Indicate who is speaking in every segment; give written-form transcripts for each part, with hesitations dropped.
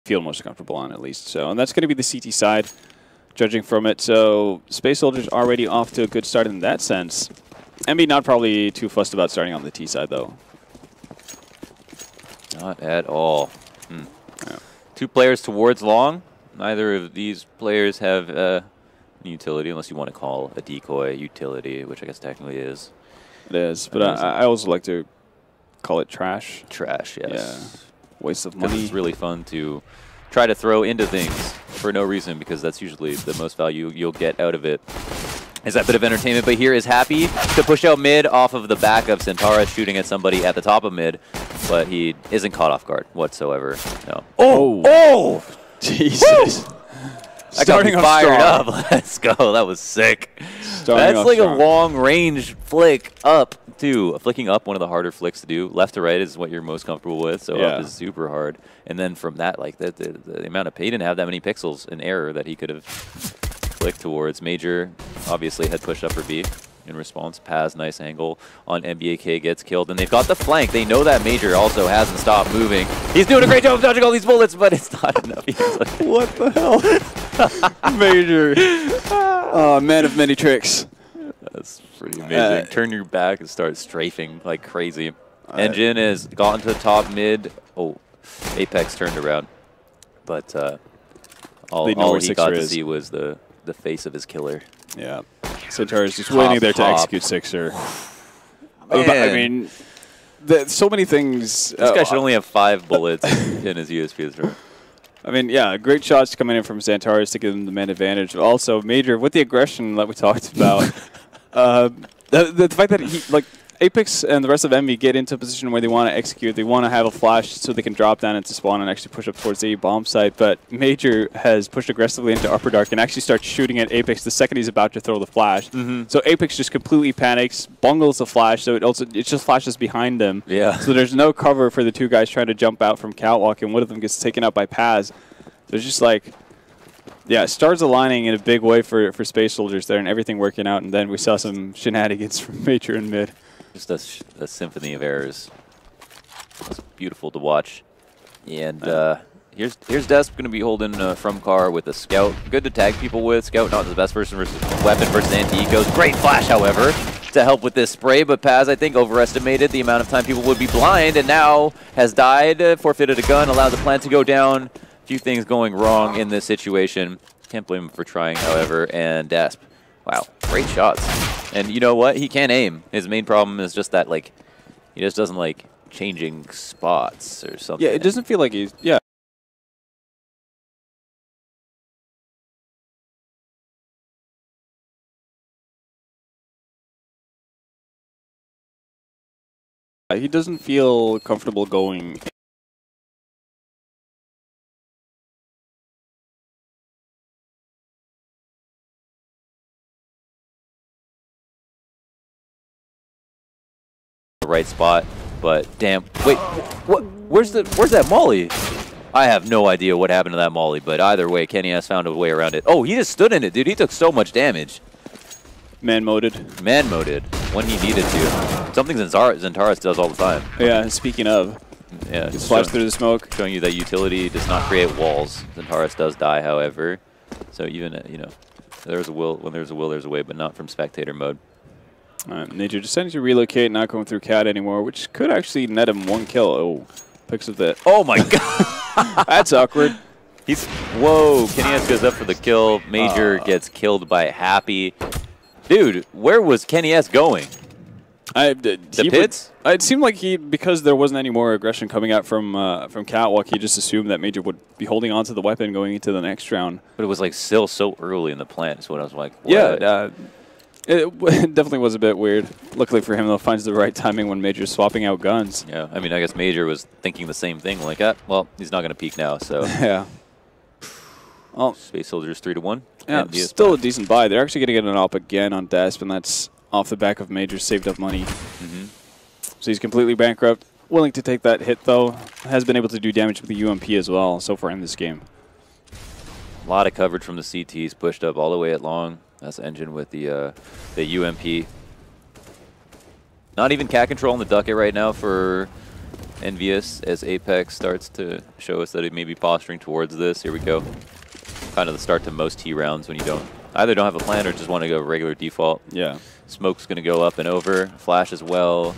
Speaker 1: feel most comfortable on, at least. So, and that's going to be the CT side, judging from it. So Space Soldiers already off to a good start in that sense. EnVy not probably too fussed about starting on the T side, though.
Speaker 2: Not at all. Yeah. 2 players towards long. Neither of these players have utility, unless you want to call a decoy utility, which I guess technically is.
Speaker 1: It is, but I also like to call it trash.
Speaker 2: Trash, yes.
Speaker 1: Yeah. Waste of money.
Speaker 2: It's really fun to try to throw into things for no reason, because that's usually the most value you'll get out of it. Is that bit of entertainment, but here is Happy to push out mid off of the back of Centara shooting at somebody at the top of mid, but he isn't caught off guard whatsoever. No.
Speaker 1: Oh! Jesus.
Speaker 2: I got me fired up. Let's go. That was sick. That's like a long-range flick up, too. Flicking up, one of the harder flicks to do. Left to right is what you're most comfortable with, so up is super hard. And then from that, like the amount of he didn't have that many pixels in error that he could have flicked towards. Major obviously had pushed up for B in response. Paz, nice angle on NBAK, gets killed, and they've got the flank. They know that Major also hasn't stopped moving. He's doing a great job of dodging all these bullets, but it's not enough. Like,
Speaker 1: what the hell? Major. Man of many tricks.
Speaker 2: That's pretty amazing. Turn your back and start strafing like crazy. Engine has gotten to the top mid. Oh, Apex turned around. But all he got to see was the face of his killer.
Speaker 1: Yeah. Centara is just waiting there to execute Sixer. I mean, so many things.
Speaker 2: This guy should only have 5 bullets in his USP.
Speaker 1: I mean, yeah, great shots coming in from Xantares to give them the man advantage. Also, Major, with the aggression that we talked about, the fact that he, like, Apex and the rest of EnVy get into a position where they want to execute, they want to have a flash so they can drop down into spawn and actually push up towards the bomb site, but Major has pushed aggressively into Upper Dark and actually starts shooting at Apex the second he's about to throw the flash. So Apex just completely panics, bungles the flash, so it just flashes behind them.
Speaker 2: Yeah.
Speaker 1: So there's no cover for the 2 guys trying to jump out from Catwalk, and one of them gets taken out by Paz. So it's just like, yeah, stars aligning in a big way for Space Soldiers there and everything working out, and then we saw some shenanigans from Major in mid.
Speaker 2: Just a symphony of errors. It's beautiful to watch. And here's Desp going to be holding from car with a Scout. Good to tag people with. Scout not the best weapon versus anti-ecos. Great flash, however, to help with this spray. But Paz, I think, overestimated the amount of time people would be blind, and now has died, forfeited a gun, allowed the plant to go down. A few things going wrong in this situation. Can't blame him for trying, however. And Desp, wow, great shots. And you know what? He can't aim. His main problem is just that, like, he just doesn't like changing spots or something.
Speaker 1: Yeah, it doesn't feel like he's, yeah. He doesn't feel comfortable going.
Speaker 2: Right spot, but damn, wait, what? Where's that molly? I have no idea what happened to that molly, but either way, Kenny has found a way around it. Oh, he just stood in it, dude. He took so much damage.
Speaker 1: Man-moded.
Speaker 2: Man-moded when he needed to. Something Xantares does all the time.
Speaker 1: Yeah, speaking of.
Speaker 2: Yeah,
Speaker 1: just flash through the smoke.
Speaker 2: Showing you that utility does not create walls. Xantares does die, however. So even, you know, there's a will. When there's a will, there's a way, but not from spectator mode.
Speaker 1: Major deciding to relocate, not going through CAD anymore, which could actually net him 1 kill. Oh, picks of that.
Speaker 2: Oh my god.
Speaker 1: That's awkward.
Speaker 2: Whoa, Kenny S goes up for the kill. Major gets killed by Happy. Dude, where was Kenny S going? The pits?
Speaker 1: It seemed like because there wasn't any more aggression coming out from Catwalk, he just assumed that Major would be holding onto the weapon going into the next round.
Speaker 2: But it was like still so early in the plant, is what I was like. What?
Speaker 1: Yeah, it definitely was a bit weird. Luckily for him, though, finds the right timing when Major's swapping out guns.
Speaker 2: Yeah, I mean, I guess Major was thinking the same thing. Like, well, he's not going to peek now, so.
Speaker 1: Yeah.
Speaker 2: Well, Space Soldiers 3-1.
Speaker 1: Yeah, still a decent buy. They're actually going to get an op again on Desp, and that's off the back of Major's saved up money. So he's completely bankrupt. Willing to take that hit, though. Has been able to do damage with the UMP as well so far in this game.
Speaker 2: A lot of coverage from the CTs, pushed up all the way at long. That's Engine with the UMP. Not even cat control on the ducket right now for envious as Apex starts to show us that he may be posturing towards this. Here we go. Kind of the start to most T rounds when you either don't have a plan or just want to go regular default.
Speaker 1: Yeah.
Speaker 2: Smoke's going to go up and over. Flash as well.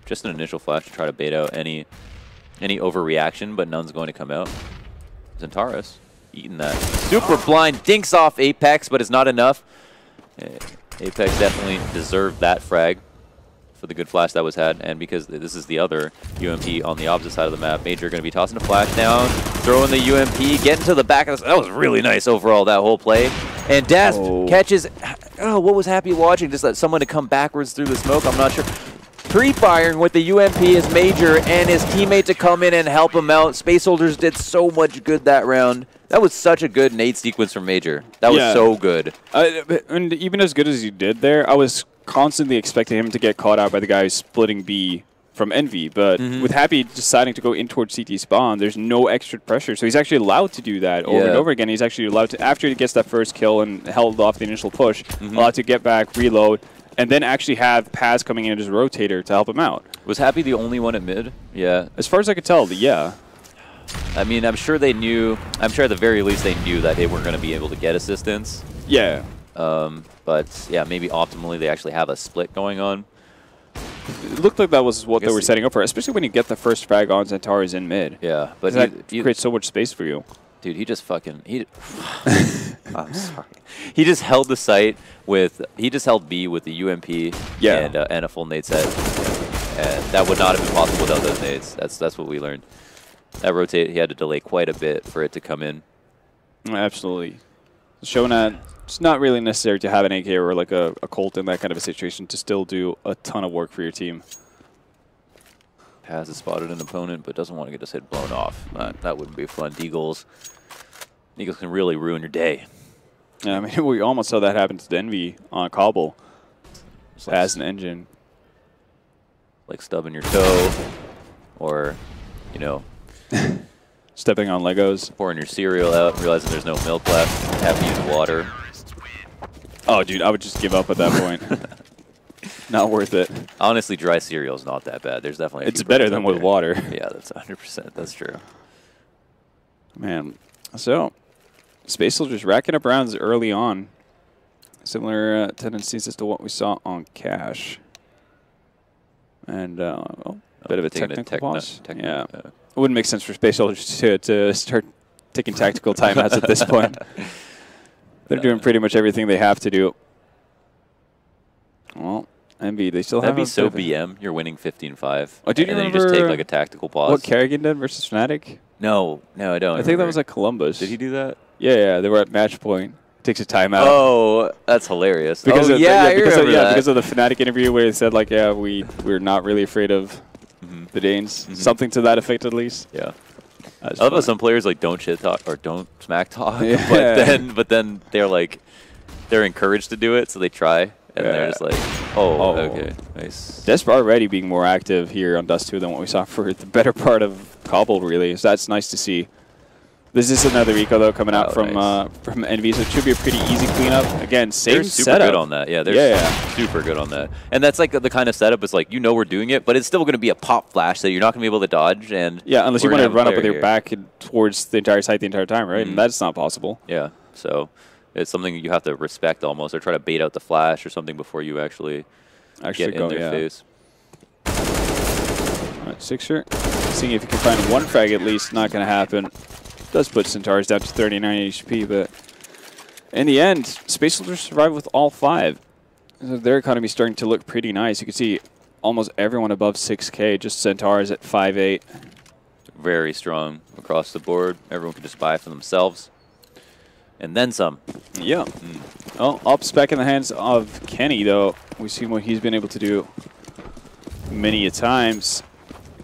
Speaker 2: Just an initial flash to try to bait out any overreaction, but none's going to come out. Zentaris eating that. Super blind. Dinks off Apex, but it's not enough. Apex definitely deserved that frag for the good flash that was had, and because this is the other UMP on the opposite side of the map, Major going to be tossing a flash down, throwing the UMP, getting to the back of the... That was really nice overall, that whole play. And Dasp catches... Oh, what was Happy watching? Just that someone to come backwards through the smoke? I'm not sure. Pre-firing with the UMP is Major and his teammate to come in and help him out. Space Soldiers did so much good that round. That was such a good nade sequence from Major. That was so good.
Speaker 1: And even as good as he did there, I was constantly expecting him to get caught out by the guy who's splitting B from Envy. But with Happy deciding to go in towards CT spawn, there's no extra pressure. So he's actually allowed to do that over and over again. He's actually allowed to, after he gets that first kill and held off the initial push, allowed to get back, reload, and then actually have Paz coming in as a rotator to help him out.
Speaker 2: Was Happy the only one at mid? Yeah.
Speaker 1: As far as I could tell, yeah.
Speaker 2: I mean, I'm sure they knew, I'm sure at the very least they knew that they weren't going to be able to get assistance.
Speaker 1: Yeah.
Speaker 2: But yeah, maybe optimally they actually have a split going on.
Speaker 1: It looked like that was what they were setting up for, especially when you get the first frag on Zentaris in mid.
Speaker 2: Yeah, but
Speaker 1: that creates so much space for you.
Speaker 2: Dude, he just fucking I'm sorry. He just held the site with he held B with the UMP and a full nade set, and that would not have been possible without those nades. That's what we learned. That rotate, he had to delay quite a bit for it to come in.
Speaker 1: Absolutely, showing that it's not really necessary to have an AK or like a Colt in that kind of a situation to still do a ton of work for your team.
Speaker 2: Has spotted an opponent, but doesn't want to get his head blown off. That wouldn't be fun. Deagles can really ruin your day.
Speaker 1: Yeah, I mean, we almost saw that happen to Envy on Cobble as an engine.
Speaker 2: Like stubbing your toe, or, you know,
Speaker 1: stepping on Legos.
Speaker 2: Pouring your cereal out and realizing there's no milk left. Have to use water.
Speaker 1: Oh, dude, I would just give up at that point. Not worth it.
Speaker 2: Honestly, dry cereal is not that bad. There's definitely
Speaker 1: it's better than with water.
Speaker 2: Yeah, that's 100%. That's true.
Speaker 1: Man, so Space Soldiers racking up rounds early on. Similar tendencies as to what we saw on Cash. And a bit of a technical pause. Yeah, it wouldn't make sense for Space Soldiers to start taking tactical timeouts at this point. They're doing pretty much everything they have to do. Well, Envy, they still have.
Speaker 2: That'd be so BM. You're winning 15-5.
Speaker 1: Oh, did you remember?
Speaker 2: And then you just take like a tactical pause.
Speaker 1: What Kerrigan did versus Fnatic?
Speaker 2: No, I don't.
Speaker 1: I think that was like Columbus.
Speaker 2: Did he do that?
Speaker 1: Yeah, they were at match point. Takes a timeout.
Speaker 2: Oh, that's hilarious.
Speaker 1: Because
Speaker 2: because
Speaker 1: of the Fnatic interview where they said like, yeah, we're not really afraid of the Danes. Something to that effect, at least.
Speaker 2: Yeah. I love how some players like don't shit talk or don't smack talk, but then they're encouraged to do it, so they try. And they're just like, okay, nice.
Speaker 1: Desp already being more active here on Dust 2 than what we saw for the better part of Cobble, really. So that's nice to see. This is another eco, though, coming out from Envy, so it should be a pretty easy cleanup. Again, same
Speaker 2: setup.
Speaker 1: They're super
Speaker 2: good on that. Yeah, they're super good on that. And that's like the kind of setup is like, you know we're doing it, but it's still going to be a pop flash that you're not going to be able to dodge. And
Speaker 1: yeah, unless you want to run up with your back towards the entire site the entire time, right? And that's not possible.
Speaker 2: Yeah, so it's something you have to respect almost, or try to bait out the flash or something before you actually get in their face.
Speaker 1: All right, Sixer, seeing if you can find one frag at least. Not going to happen. Does put Centaurs down to 39 HP, but in the end, Space Soldiers survive with all 5. So their economy is starting to look pretty nice. You can see almost everyone above 6K, just Centaurs at 5.8.
Speaker 2: Very strong across the board. Everyone can just buy for themselves. And then some.
Speaker 1: Yeah. Well, up's back in the hands of Kenny, though. We've seen what he's been able to do many a times.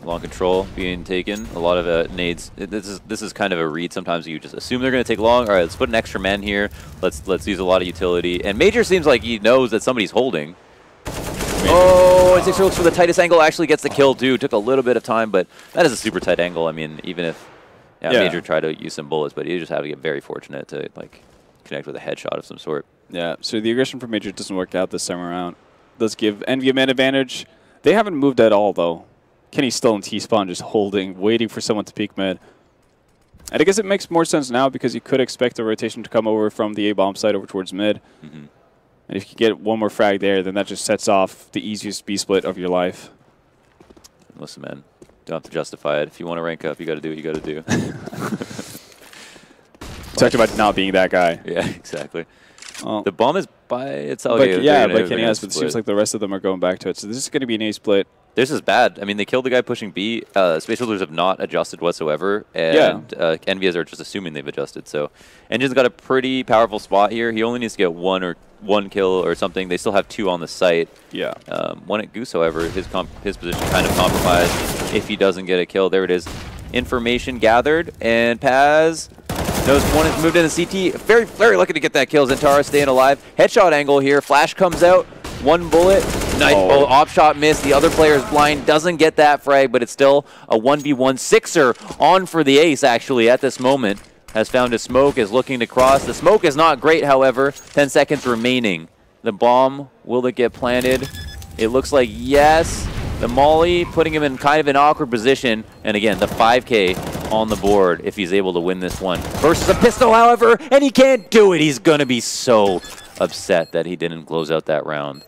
Speaker 2: Long control being taken. A lot of nades. This is kind of a read. Sometimes you just assume they're going to take long. All right, let's put an extra man here. Let's use a lot of utility. And Major seems like he knows that somebody's holding. Oh, and Sixer looks for the tightest angle. Actually gets the kill too. Took a little bit of time, but that is a super tight angle. I mean, even if Major tried to use some bullets, but he just had to get very fortunate to like connect with a headshot of some sort.
Speaker 1: Yeah. So the aggression from Major doesn't work out this time around. Does give Envy a man advantage. They haven't moved at all though. Kenny's still in T-spawn, just holding, waiting for someone to peek mid. And I guess it makes more sense now because you could expect a rotation to come over from the A-bomb side over towards mid. And if you get one more frag there, then that just sets off the easiest B-split of your life.
Speaker 2: Listen, man, don't have to justify it. If you want to rank up, you got to do what you got to do.
Speaker 1: Talked about not being that guy.
Speaker 2: Yeah, exactly.
Speaker 1: Well,
Speaker 2: The bomb is by itself.
Speaker 1: but yeah, by Kenny has, but it seems like the rest of them are going back to it. So this is going to be an A-split.
Speaker 2: This is bad. I mean, they killed the guy pushing B. Space Holders have not adjusted whatsoever, and EnVyUs are just assuming they've adjusted. So Engine's got a pretty powerful spot here. He only needs to get one kill or something. They still have 2 on the site.
Speaker 1: Yeah.
Speaker 2: One at Goose, however, his position kind of compromised if he doesn't get a kill. There it is. Information gathered, and Paz knows one has moved into CT. Very, very lucky to get that kill. Zentara staying alive. Headshot angle here. Flash comes out. 1 bullet. Nice. Oh, op shot miss. The other player's blind. Doesn't get that frag, but it's still a 1v1. Sixer on for the ace, actually, at this moment. Has found a smoke, is looking to cross. The smoke is not great, however. 10 seconds remaining. The bomb, will it get planted? It looks like yes. The molly putting him in kind of an awkward position. And again, the 5K on the board if he's able to win this one. Versus a pistol, however, and he can't do it. He's going to be so upset that he didn't close out that round.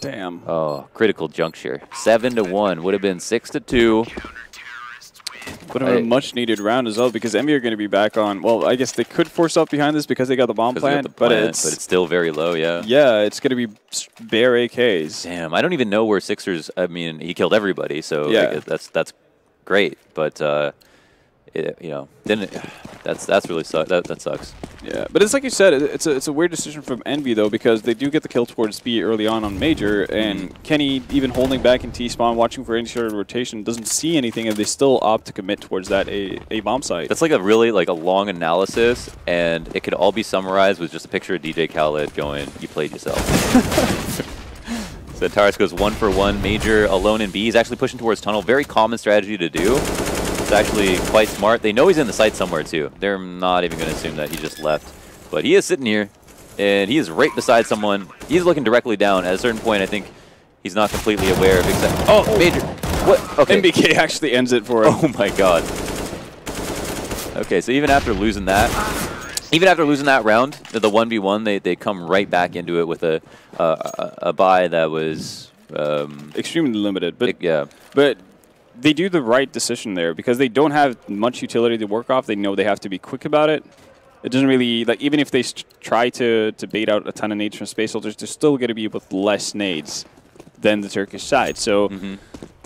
Speaker 1: Damn.
Speaker 2: Oh, critical juncture. 7-1. Would have been 6-2.
Speaker 1: But a much needed round as well because EnVy are going to be back on. Well, I guess they could force up behind this because they got the bomb plant, but it's
Speaker 2: still very low, yeah.
Speaker 1: Yeah, it's going to be bare AKs.
Speaker 2: Damn, I don't even know where Sixers. I mean, he killed everybody, so
Speaker 1: yeah,
Speaker 2: like, that's great. But you know, that's really that sucks.
Speaker 1: Yeah, but it's like you said, it's a weird decision from EnVy though because they do get the kill towards B early on Major, and Kenny even holding back in T-spawn, watching for any sort of rotation, doesn't see anything, and they still opt to commit towards that a bomb site.
Speaker 2: That's like a really a long analysis, and it could all be summarized with just a picture of DJ Khaled going, "You played yourself." So Taurus goes 1 for 1. Major alone in B. He's actually pushing towards tunnel. Very common strategy to do. It's actually quite smart. They know he's in the site somewhere too. They're not even going to assume that he just left. But he is sitting here, and he is right beside someone. He's looking directly down. At a certain point, I think he's not completely aware of exactly. Oh, Major. What? Okay.
Speaker 1: MBK actually ends it for him.
Speaker 2: Oh my God. Okay, so even after losing that round, the 1v1, they come right back into it with a buy that was
Speaker 1: extremely limited. But
Speaker 2: yeah.
Speaker 1: But they do the right decision there because they don't have much utility to work off. They know they have to be quick about it. It doesn't really, like, even if they try to bait out a ton of nades from Space Soldiers, they're still going to be with less nades than the Turkish side. So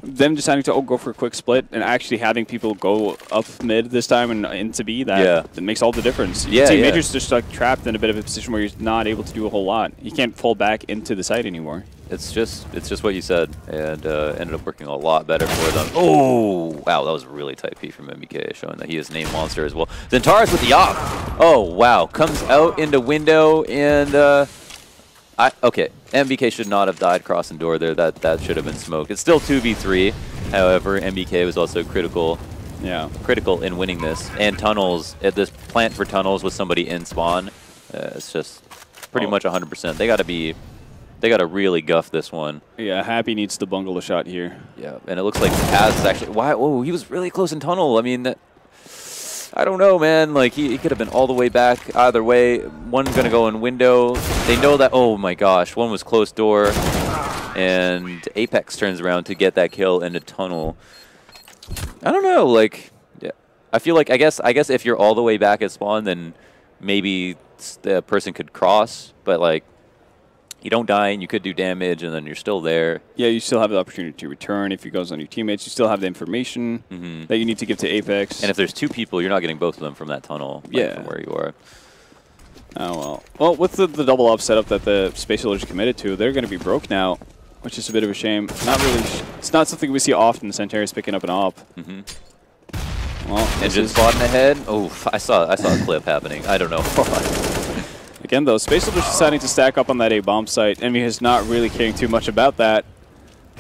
Speaker 1: them deciding to go for a quick split and actually having people go up mid this time and into B, that makes all the difference. You can see Major's just like trapped in a bit of a position where he's not able to do a whole lot. He can't fall back into the site anymore.
Speaker 2: It's just what you said, and ended up working a lot better for them. Oh, wow, that was a really tight P from MBK, showing that he is named Monster as well. Zentaris with the op. Oh, wow, comes out into window, and okay, MBK should not have died crossing door there. That should have been smoked. It's still 2v3. However, MBK was also critical in winning this. And tunnels, at this plant for tunnels with somebody in spawn, it's just pretty much 100%. They got to really guff this one.
Speaker 1: Yeah, Happy needs to bungle a shot here.
Speaker 2: Yeah, and it looks like Paz is actually... Whoa, he was really close in tunnel. I mean, I don't know, man. Like, he could have been all the way back either way. One's going to go in window. They know that... Oh, my gosh. One was close door. And Apex turns around to get that kill into tunnel. I don't know. Like, yeah. I feel like... I guess if you're all the way back at spawn, then maybe the person could cross. But, like... You don't die, and you could do damage, and then you're still there. Yeah,
Speaker 1: you still have the opportunity to return if he goes on your teammates. You still have the information that you need to give to Apex.
Speaker 2: And if there's 2 people, you're not getting both of them from that tunnel, from where you are.
Speaker 1: Oh, well. Well, with the double op setup that the Space Soldiers committed to, they're going to be broke now, which is a bit of a shame. Not really. It's not something we see often, Centaurus picking up an op. Well,
Speaker 2: Engine spotting ahead. Oh, I saw a clip happening. I don't know why.
Speaker 1: Again, though, Space Soldiers deciding to stack up on that A-bomb site. EnVy is not really caring too much about that.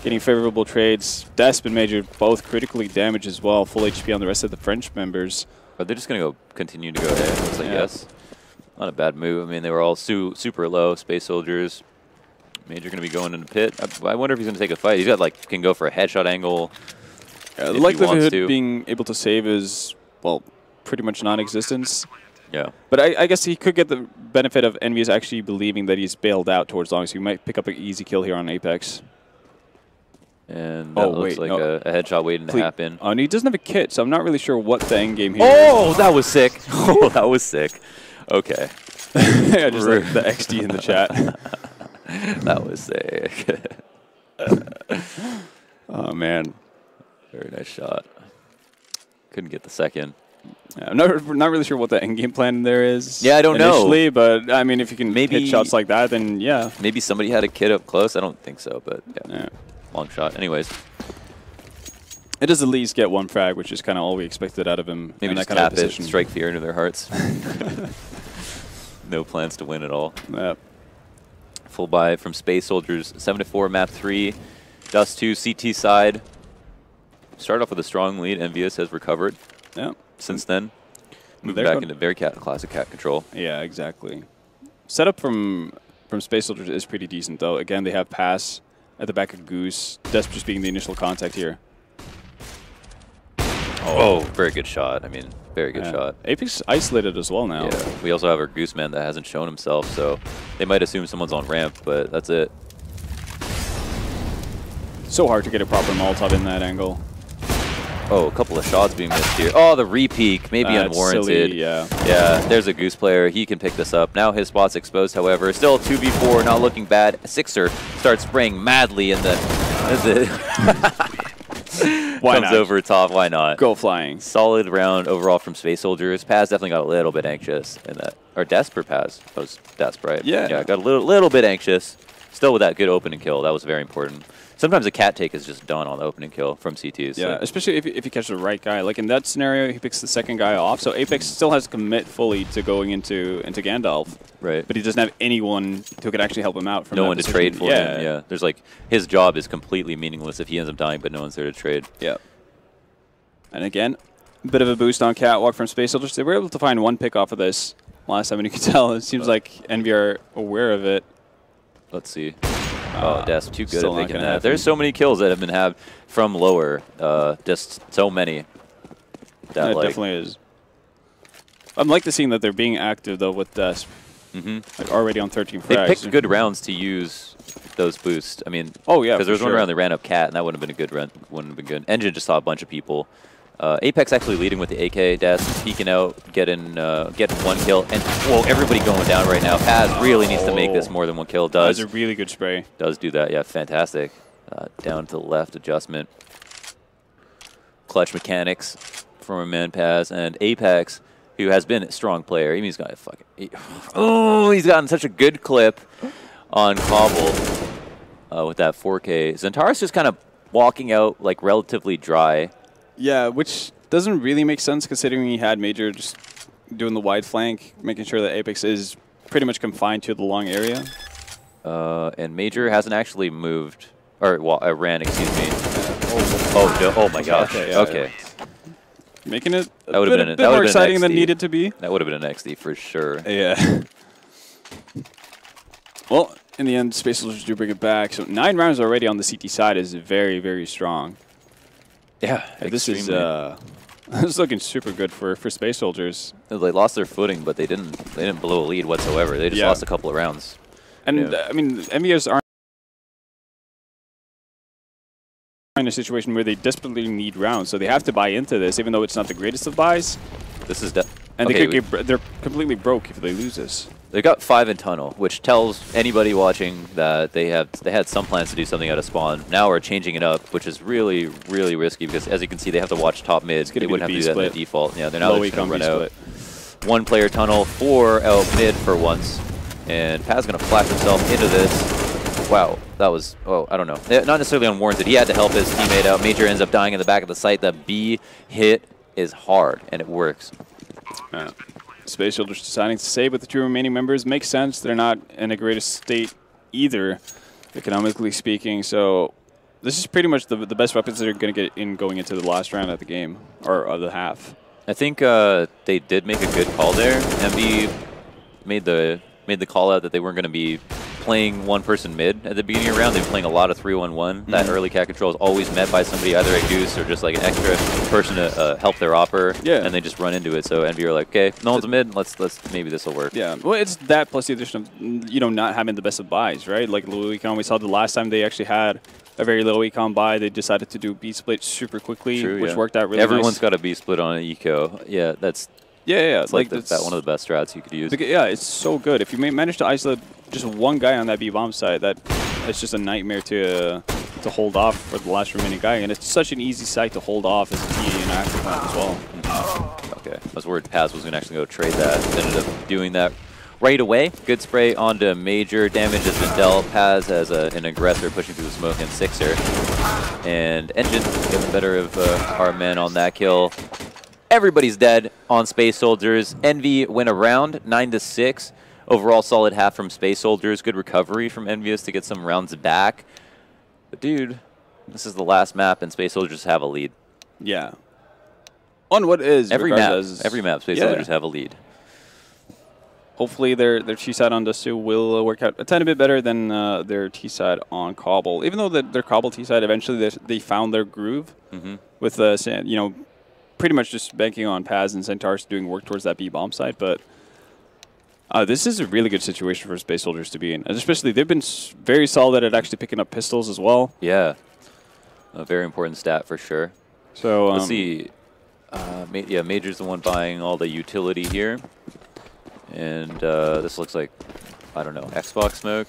Speaker 1: Getting favorable trades. Desp and Major both critically damaged as well. Full HP on the rest of the French members.
Speaker 2: Are they just going to continue to go ahead? Looks like yes. Not a bad move. I mean, they were all super low, Space Soldiers. Major going to be going into pit. I wonder if he's going to take a fight. He's got, like, can go for a headshot angle.
Speaker 1: The likelihood of being able to save is, well, pretty much non-existence.
Speaker 2: Yeah.
Speaker 1: But I guess he could get the benefit of EnVyUs actually believing that he's bailed out towards long, so he might pick up an easy kill here on Apex.
Speaker 2: And that looks like a headshot waiting to happen.
Speaker 1: Oh, and he doesn't have a kit, so I'm not really sure what the end game here
Speaker 2: is. That was sick. Oh, that was sick. Okay.
Speaker 1: I just like the XD in the chat.
Speaker 2: That was sick.
Speaker 1: Oh, man.
Speaker 2: Very nice shot. Couldn't get the second.
Speaker 1: Yeah, I'm not really sure what the end game plan there is.
Speaker 2: Yeah, I don't
Speaker 1: initially,
Speaker 2: know.
Speaker 1: But I mean, if you can hit shots like that, then yeah.
Speaker 2: Maybe somebody had a kid up close. I don't think so, but yeah. Long shot. Anyways.
Speaker 1: It does at least get one frag, which is kind of all we expected out of him.
Speaker 2: Maybe just tap it, strike fear into their hearts. No plans to win at all.
Speaker 1: Yep.
Speaker 2: Full buy from Space Soldiers. 7-4, map 3. Dust 2, CT side. Started off with a strong lead. EnVyUs has recovered.
Speaker 1: Yeah.
Speaker 2: Since then. Moving back into very classic cat control.
Speaker 1: Yeah, exactly. Setup from Space Soldiers is pretty decent, though. Again, they have pass at the back of Goose. Desp just being the initial contact here.
Speaker 2: Oh, very good shot. I mean, very good shot.
Speaker 1: Apex isolated as well now.
Speaker 2: Yeah, we also have our Gooseman that hasn't shown himself, so they might assume someone's on ramp, but that's it.
Speaker 1: So hard to get a proper Molotov in that angle.
Speaker 2: Oh, a couple of shots being missed here. Oh, the re-peek, maybe unwarranted.
Speaker 1: Silly, yeah.
Speaker 2: Yeah, there's a Goose player. He can pick this up. Now his spot's exposed, however. Still 2v4, not looking bad. Sixer starts spraying madly in the...
Speaker 1: Why
Speaker 2: Comes
Speaker 1: not?
Speaker 2: over top, why not?
Speaker 1: Go flying.
Speaker 2: Solid round overall from Space Soldiers. Paz definitely got a little bit anxious in that. Or Desp or Paz? That was Desp, right?
Speaker 1: Yeah.
Speaker 2: Yeah, got a little bit anxious. Still with that good opening kill. That was very important. Sometimes a cat take is just done on the opening kill from CTs.
Speaker 1: Yeah,
Speaker 2: so.
Speaker 1: especially if you catch the right guy. Like in that scenario, he picks the second guy off. So Apex still has to commit fully to going into Gandalf.
Speaker 2: Right.
Speaker 1: But he doesn't have anyone who could actually help him out. From
Speaker 2: no
Speaker 1: that
Speaker 2: one
Speaker 1: position.
Speaker 2: to trade for him. Yeah. There's like, his job is completely meaningless if he ends up dying, but no one's there to trade.
Speaker 1: Yeah. And again, a bit of a boost on Catwalk from Space Soldiers. They were able to find one pick off of this last time, and you can tell it seems like EnVy are aware of it.
Speaker 2: Let's see. Oh, Desp, too good at making that.
Speaker 1: Happen.
Speaker 2: There's so many kills that have been had from lower. Just so many.
Speaker 1: That it definitely is. I'm like to seeing that they're being active, though, with Desp. Like already on 13 frags.
Speaker 2: They picked good rounds to use those boosts. I mean,
Speaker 1: oh yeah,
Speaker 2: because there was one round they ran up Cat, and that wouldn't have been a good run. Wouldn't have been good. Engine just saw a bunch of people. Apex actually leading with the AK. Desp peeking out, getting one kill, and whoa, everybody going down right now. Paz really needs to make this more than one kill. Does.
Speaker 1: That's a really good spray.
Speaker 2: Does do that. Yeah, fantastic. Down to the left adjustment. Clutch mechanics from our man Paz, and Apex, who has been a strong player. I mean, he's got a fucking... he's gotten such a good clip on Cobble with that 4K. Zentaris just kind of walking out like relatively dry.
Speaker 1: Yeah, which doesn't really make sense considering he had Major just doing the wide flank, making sure that Apex is pretty much confined to the long area.
Speaker 2: And Major hasn't actually moved, or ran, excuse me. Oh my gosh. Okay.
Speaker 1: Making it
Speaker 2: that would have been
Speaker 1: more exciting than needed to be.
Speaker 2: That would have been an XD for sure.
Speaker 1: Yeah. Well, in the end, Space Soldiers do bring it back. So 9 rounds already on the CT side is very, very strong.
Speaker 2: Yeah,
Speaker 1: this is this is looking super good for Space Soldiers.
Speaker 2: They lost their footing, but they didn't blow a lead whatsoever. They just lost a couple of rounds.
Speaker 1: And I mean, EnVyUs aren't in a situation where they desperately need rounds, so they have to buy into this, even though it's not the greatest of buys.
Speaker 2: This is
Speaker 1: and they're completely broke if they lose this.
Speaker 2: They got 5 in tunnel, which tells anybody watching that they had some plans to do something out of spawn. Now we're changing it up, which is really, really risky because, as you can see, they have to watch top mid. They wouldn't have to do that in the default. Yeah, they're now just going to run out. 1 player tunnel, 4 out mid for once, and Paz going to flash himself into this. Wow, that was, I don't know. Not necessarily unwarranted. He had to help his teammate out. Major ends up dying in the back of the site. The B hit is hard, and it works.
Speaker 1: Space Soldiers deciding to save with the 2 remaining members makes sense. They're not in the greatest state either, economically speaking. So this is pretty much the best weapons that are going to get in going into the last round of the game, or of the half.
Speaker 2: I think they did make a good call there. EnVy made the call out that they weren't going to be playing one person mid at the beginning of the round. They've been playing a lot of 3-1-1. That early cat control is always met by somebody, either a goose or just like an extra person to help their opper.
Speaker 1: Yeah.
Speaker 2: And they just run into it. So EnVy are like, okay, no one's mid. Let's maybe this will work.
Speaker 1: Yeah. Well, it's that plus the addition of, you know, not having the best of buys, right? Like low econ, we saw the last time they actually had a very low econ buy. They decided to do B split super quickly,
Speaker 2: True,
Speaker 1: which
Speaker 2: yeah.
Speaker 1: worked out really
Speaker 2: Everyone's
Speaker 1: nice.
Speaker 2: got a B split on an eco. Yeah, that's
Speaker 1: It's
Speaker 2: like that one of the best strats you could use.
Speaker 1: Yeah, it's so good. If you manage to isolate just one guy on that B bomb site, it's just a nightmare to hold off for the last remaining guy, and it's such an easy site to hold off as a TA and active plant as well.
Speaker 2: Okay, I was worried Paz was going to actually go trade that. Ended up doing that right away. Good spray onto Major. Damage has been dealt. Paz as an aggressor pushing through the smoke and Sixer. And Engine getting the better of our men on that kill. Everybody's dead on Space Soldiers. EnVy went around 9-6. Overall solid half from Space Soldiers. Good recovery from EnVyUs to get some rounds back. But dude, this is the last map and Space Soldiers have a lead.
Speaker 1: Yeah. On what is
Speaker 2: every map Space Soldiers have a lead.
Speaker 1: Hopefully their T-side on Dustu will work out a tiny bit better than their T-side on Cobble. Even though their Cobble T-side eventually they found their groove with you know, pretty much just banking on Paz and Centaurs doing work towards that B bomb side, but this is a really good situation for Space Soldiers to be in, and especially they've been very solid at actually picking up pistols as well.
Speaker 2: Yeah, a very important stat for sure.
Speaker 1: So
Speaker 2: let's see. Yeah, Major's the one buying all the utility here, and this looks like, I don't know, Xbox smoke.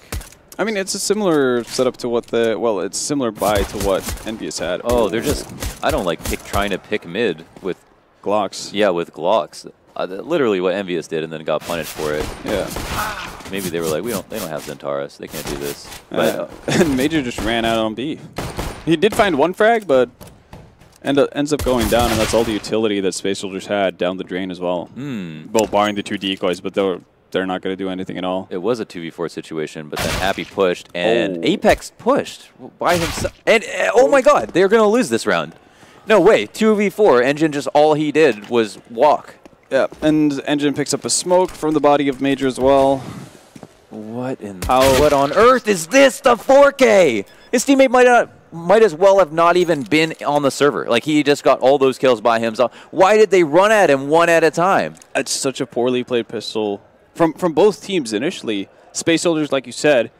Speaker 1: I mean, it's a similar setup to what it's similar buy to what EnVyUs had.
Speaker 2: Oh, they're just, I don't like trying to pick mid with
Speaker 1: Glocks.
Speaker 2: Yeah, with Glocks. Literally what EnVyUs did and then got punished for it.
Speaker 1: Yeah.
Speaker 2: Maybe they were like, they don't have Zentaurus. They can't do this. But,
Speaker 1: and Major just ran out on B. He did find one frag, but ends up going down, and that's all the utility that Space Soldiers had down the drain as well. Well, barring the 2 decoys, but they're not going to do anything at all.
Speaker 2: It was a 2v4 situation, but then Happy pushed, and Apex pushed by himself. And oh my god, they're going to lose this round. No way, 2v4, Engine just all he did was walk.
Speaker 1: Yeah, and Engine picks up a smoke from the body of Major as well.
Speaker 2: What on earth is this? The 4K! His teammate might as well have not even been on the server. Like, he just got all those kills by himself. Why did they run at him one at a time?
Speaker 1: It's such a poorly played pistol. From both teams initially, Space Soldiers, like you said,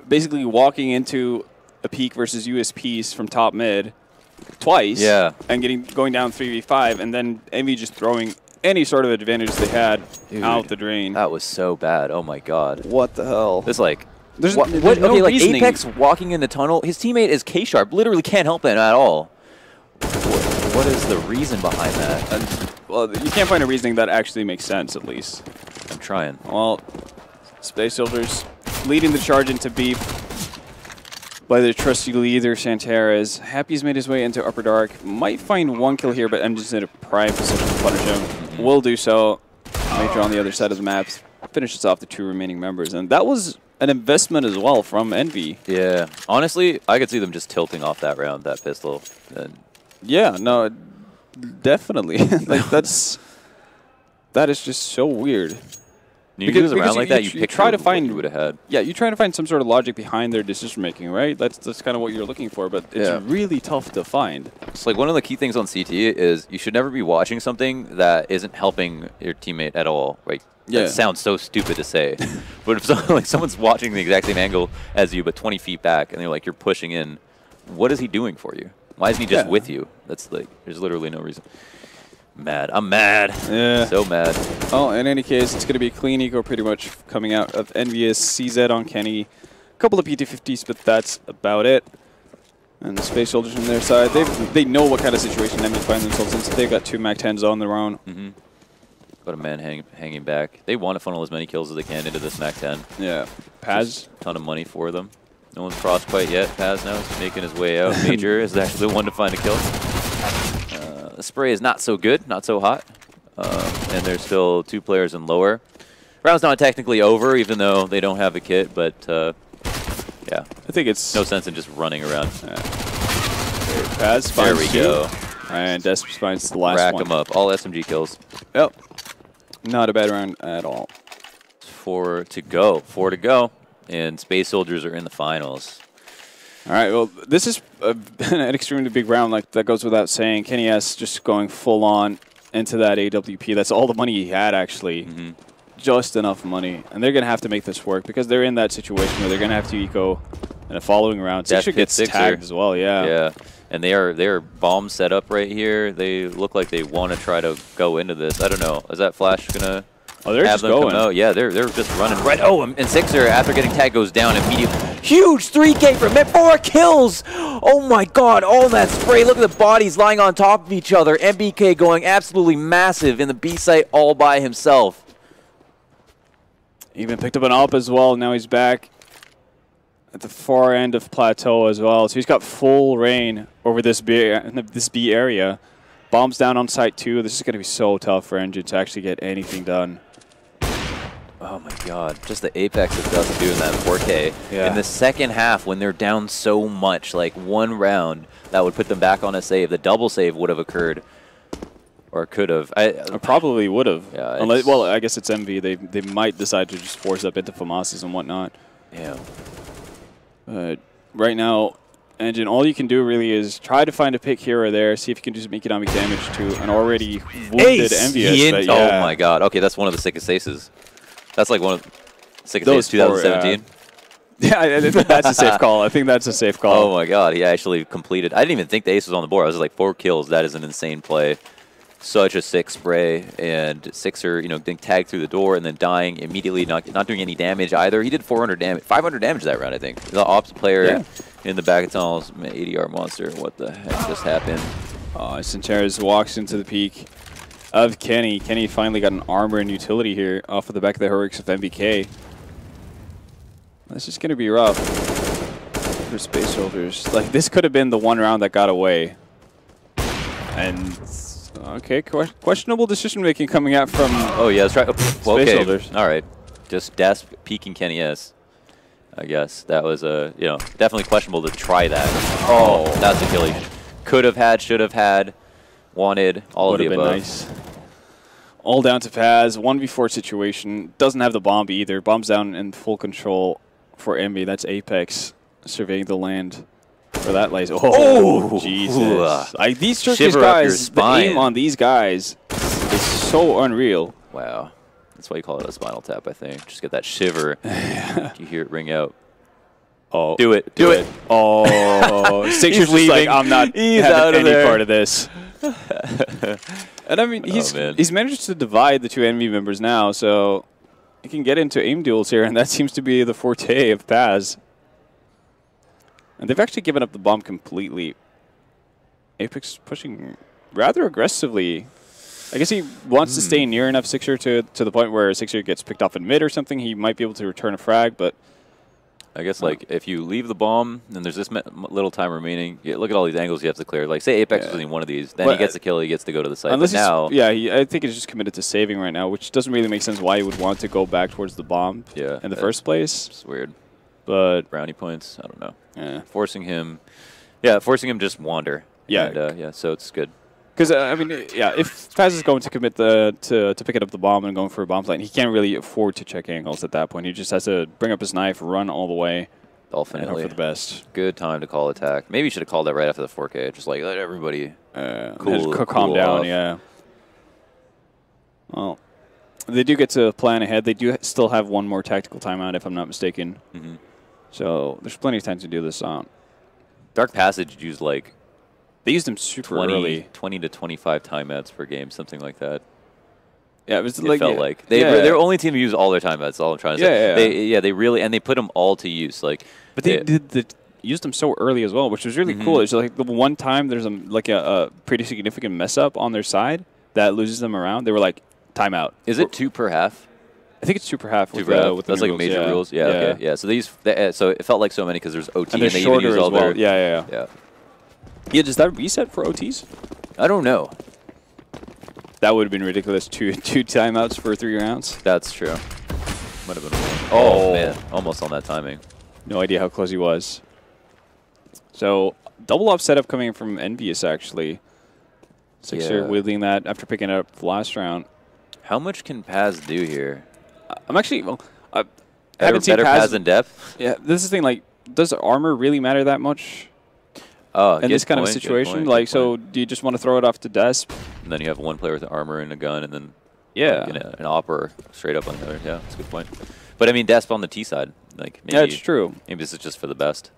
Speaker 1: basically walking into a peak versus USPs from top mid twice, and going down 3v5, and then EnVy just throwing any sort of advantage they had out the drain.
Speaker 2: That was so bad. Oh my god.
Speaker 1: What the hell?
Speaker 2: It's like,
Speaker 1: there's
Speaker 2: no
Speaker 1: like
Speaker 2: reasoning. Apex walking in the tunnel, his teammate is K-Sharp, literally can't help him at all. What is the reason behind that?
Speaker 1: Well, you can't find a reasoning that actually makes sense, at least.
Speaker 2: I'm trying.
Speaker 1: Well, Space Soldiers leading the charge into B by their trusty leader, Santares. Happy's made his way into Upper Dark. Might find one kill here, but Engine's in a prime position to punish him. Will do so. Major on the other side of the map finishes off the 2 remaining members. And that was an investment as well from EnVy.
Speaker 2: Yeah. Honestly, I could see them just tilting off that round, that pistol. And
Speaker 1: yeah, no, definitely. Like, that is just so weird.
Speaker 2: You lose a round like that, you try to find you would have had.
Speaker 1: Yeah, you try to find some sort of logic behind their decision making, right? That's kind of what you're looking for, but it's really tough to find.
Speaker 2: It's like one of the key things on CT is you should never be watching something that isn't helping your teammate at all, right? Yeah. That sounds so stupid to say, but if someone's watching the exact same angle as you, but 20 feet back, and they're like, you're pushing in, what is he doing for you? Why isn't he just with you? That's like, there's literally no reason. Mad. I'm mad. Yeah. So mad.
Speaker 1: Well, in any case, it's going to be a clean eco pretty much coming out of EnVyUs. CZ on Kenny. A couple of PT-50s, but that's about it. And the Space Soldiers on their side, they know what kind of situation EnVy find themselves in, so they've got 2 MAC-10s on their own.
Speaker 2: Got a man hanging back. They want to funnel as many kills as they can into this MAC-10.
Speaker 1: Yeah. Paz.
Speaker 2: A ton of money for them. No one's crossed quite yet. Paz now is making his way out. Major is actually the one to find a kill. The spray is not so good, not so hot, and there's still 2 players in lower. Round's not technically over, even though they don't have a kit, but yeah.
Speaker 1: I think it's
Speaker 2: no sense in just running around.
Speaker 1: Paz
Speaker 2: there we go.
Speaker 1: And Des finds the last
Speaker 2: one.
Speaker 1: Rack
Speaker 2: him up. All SMG kills.
Speaker 1: Yep. Not a bad round at all.
Speaker 2: 4 to go. 4 to go. and Space Soldiers are in the finals.
Speaker 1: All right, well, this is an extremely big round, like that goes without saying. Kenny S just going full on into that AWP. That's all the money he had, actually. Just enough money. And they're going to have to make this work because they're in that situation where they're going to have to eco in a following round. Sixer gets tagged as well, yeah.
Speaker 2: Yeah, and they are bomb set up right here. They look like they want to try to go into this. I don't know. Is that Flash going to
Speaker 1: they're
Speaker 2: have
Speaker 1: just
Speaker 2: them
Speaker 1: going.
Speaker 2: come out? Yeah, they're just running right. Oh, and Sixer, after getting tagged, goes down immediately. Huge 3K from him. 4 kills. Oh, my God. All that spray. Look at the bodies lying on top of each other. MBK going absolutely massive in the B site all by himself.
Speaker 1: Even picked up an AWP as well. Now he's back at the far end of plateau as well. So he's got full reign over this B area. Bombs down on site 2. This is going to be so tough for Engine to actually get anything done.
Speaker 2: Oh my God, just the apex that Dust doing that 4K.
Speaker 1: Yeah.
Speaker 2: In the second half, when they're down so much, like one round, that would put them back on a save. The double save would have occurred, or could have.
Speaker 1: Probably would have.
Speaker 2: Yeah,
Speaker 1: unless, well, I guess it's EnVy. They might decide to just force up into FAMASas and whatnot.
Speaker 2: Yeah.
Speaker 1: But right now, Engine, all you can do really is try to find a pick here or there, see if you can do some economic damage to an already wounded EnVyUs.
Speaker 2: Yeah. Oh my God. Okay, that's one of the sickest aces. That's like one of the sickest aces 2017.
Speaker 1: Yeah, I think that's a safe call. I think that's a safe call.
Speaker 2: Oh my God, he actually completed. I didn't even think the ace was on the board. I was like 4 kills. That is an insane play. Such a sick spray, and Sixer, getting tagged through the door and then dying immediately, not doing any damage either. He did 400 damage, 500 damage that round, I think. The ops player in the back of tunnels, ADR monster. What the heck just happened?
Speaker 1: Oh, Sanchez walks into the peak of Kenny. Kenny finally got an armor and utility here off of the back of the heroics of MBK. This is going to be rough for Space Soldiers. Like, this could have been the one round that got away. And okay, questionable decision-making coming out from
Speaker 2: let's try.
Speaker 1: Space Soldiers.
Speaker 2: All right. Just Desp peeking Kenny S. I guess that was definitely questionable to try that. Oh, that's a kill he could have had, should have had, wanted, all of the above.
Speaker 1: Would have been nice. All down to Paz. 1v4 situation. Doesn't have the bomb either. Bomb's down in full control for EnVy. That's Apex surveying the land. Where that lays. Oh, Jesus. These Turkish guys, the aim on these guys is so unreal.
Speaker 2: Wow. That's why you call it a spinal tap, I think. Just get that shiver. You hear it ring out.
Speaker 1: Oh,
Speaker 2: do it. Do it.
Speaker 1: Oh, Sixer's just like, I'm not having any part of this. And I mean, he's managed to divide the two EnVy members now, so he can get into aim duels here, and that seems to be the forte of Paz. And they've actually given up the bomb completely. Apex pushing rather aggressively. I guess he wants to stay near enough Sixer to the point where Sixer gets picked off in mid or something. He might be able to return a frag, but
Speaker 2: I guess like if you leave the bomb and there's this little time remaining, look at all these angles you have to clear. Like say Apex was in one of these, then he gets the kill, he gets to go to the site. But now,
Speaker 1: I think he's just committed to saving right now, which doesn't really make sense why he would want to go back towards the bomb in the first place.
Speaker 2: It's weird.
Speaker 1: But
Speaker 2: brownie points, I don't know.
Speaker 1: Yeah.
Speaker 2: Forcing him just wander.
Speaker 1: Yeah.
Speaker 2: And, so it's good.
Speaker 1: Because, I mean, if Paz is going to commit to picking up the bomb and going for a bomb plant, he can't really afford to check angles at that point. He just has to bring up his knife, run all the way, and hope for the best.
Speaker 2: Good time to call attack. Maybe you should have called that right after the 4K. Just like let everybody
Speaker 1: calm down, yeah. Well, they do get to plan ahead. They do still have one more tactical timeout, if I'm not mistaken. So there's plenty of time to do this on.
Speaker 2: Dark Passage used like
Speaker 1: they used them super early.
Speaker 2: 20 to 25 timeouts per game, something like that.
Speaker 1: Yeah, it felt
Speaker 2: like they're the only team to use all their timeouts. All I'm trying to say.
Speaker 1: Yeah.
Speaker 2: They really they put them all to use. Like,
Speaker 1: but they used them so early as well, which was really cool. It's like the one time there's a pretty significant mess up on their side that loses them around. They were like timeout.
Speaker 2: Is it 2 per half?
Speaker 1: I think it's 2 per half.
Speaker 2: With that's like major rules. Yeah. Okay. Yeah. So so it felt like so many because there's OT
Speaker 1: and they even use all their.
Speaker 2: Yeah.
Speaker 1: Yeah, does that reset for OTs?
Speaker 2: I don't know.
Speaker 1: That would have been ridiculous. Two timeouts for 3 rounds.
Speaker 2: That's true. Might have been one. Oh, man. Almost on that timing.
Speaker 1: No idea how close he was. So, double off setup coming from EnVyUs, actually. Sixer wielding that after picking it up the last round.
Speaker 2: How much can Paz do here?
Speaker 1: I'm actually... Well, haven't seen
Speaker 2: better paths in depth.
Speaker 1: Yeah, this is the thing. Like, does armor really matter that much?
Speaker 2: Oh,
Speaker 1: in this kind of situation, like, so do you just want to throw it off to Desp?
Speaker 2: And then you have one player with an armor and a gun, and then
Speaker 1: yeah,
Speaker 2: like an opper straight up on the other. Yeah, that's a good point. But I mean, Desp on the T side, like maybe,
Speaker 1: yeah, it's true.
Speaker 2: Maybe this is just for the best.